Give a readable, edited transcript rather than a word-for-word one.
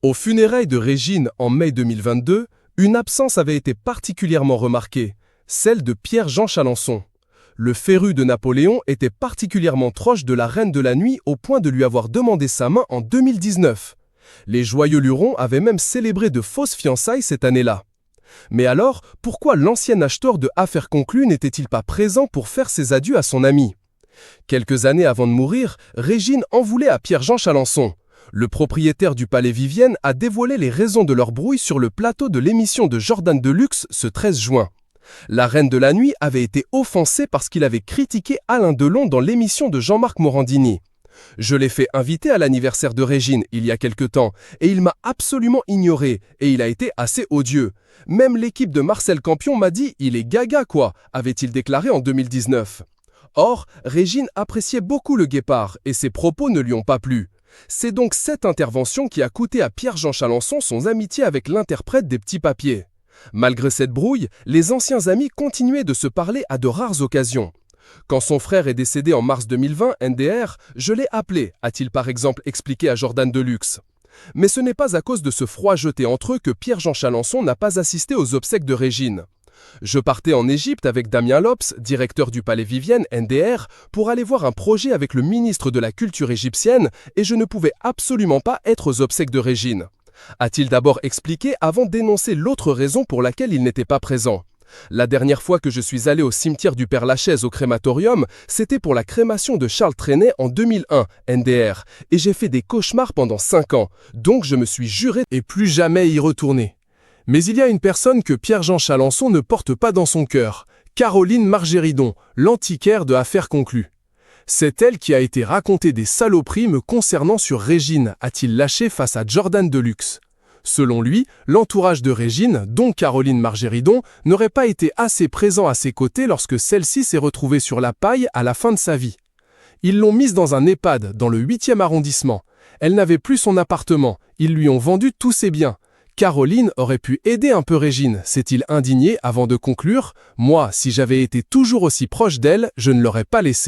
Aux funérailles de Régine en mai 2022, une absence avait été particulièrement remarquée, celle de Pierre-Jean Chalencon. Le féru de Napoléon était particulièrement proche de la Reine de la Nuit au point de lui avoir demandé sa main en 2019. Les joyeux lurons avaient même célébré de fausses fiançailles cette année-là. Mais alors, pourquoi l'ancien acheteur de Affaires conclues n'était-il pas présent pour faire ses adieux à son ami? Quelques années avant de mourir, Régine en voulait à Pierre-Jean Chalencon. Le propriétaire du Palais Vivienne a dévoilé les raisons de leur brouille sur le plateau de l'émission de Jordan Deluxe ce 13 juin. La Reine de la Nuit avait été offensée parce qu'il avait critiqué Alain Delon dans l'émission de Jean-Marc Morandini. Je l'ai fait inviter à l'anniversaire de Régine il y a quelque temps et il m'a absolument ignoré et il a été assez odieux. Même l'équipe de Marcel Campion m'a dit « il est gaga quoi », avait-il déclaré en 2019. Or, Régine appréciait beaucoup le guépard et ses propos ne lui ont pas plu. C'est donc cette intervention qui a coûté à Pierre-Jean Chalencon son amitié avec l'interprète des Petits Papiers. Malgré cette brouille, les anciens amis continuaient de se parler à de rares occasions. Quand son frère est décédé en mars 2020, NDR, je l'ai appelé, a-t-il par exemple expliqué à Jordan Deluxe. Mais ce n'est pas à cause de ce froid jeté entre eux que Pierre-Jean Chalencon n'a pas assisté aux obsèques de Régine. Je partais en Égypte avec Damien Lopes, directeur du Palais Vivienne, NDR, pour aller voir un projet avec le ministre de la Culture égyptienne et je ne pouvais absolument pas être aux obsèques de Régine. A-t-il d'abord expliqué avant d'énoncer l'autre raison pour laquelle il n'était pas présent. La dernière fois que je suis allé au cimetière du Père-Lachaise au crématorium, c'était pour la crémation de Charles Trenet en 2001, NDR, et j'ai fait des cauchemars pendant 5 ans, donc je me suis juré et plus jamais y retourner. Mais il y a une personne que Pierre-Jean Chalencon ne porte pas dans son cœur, Caroline Margéridon, l'antiquaire de Affaires conclues. C'est elle qui a été racontée des saloperies me concernant sur Régine, a-t-il lâché face à Jordan Deluxe. Selon lui, l'entourage de Régine, dont Caroline Margéridon, n'aurait pas été assez présent à ses côtés lorsque celle-ci s'est retrouvée sur la paille à la fin de sa vie. Ils l'ont mise dans un EHPAD dans le 8e arrondissement. Elle n'avait plus son appartement, ils lui ont vendu tous ses biens. Caroline aurait pu aider un peu Régine, s'est-il indigné avant de conclure « Moi, si j'avais été toujours aussi proche d'elle, je ne l'aurais pas laissée. »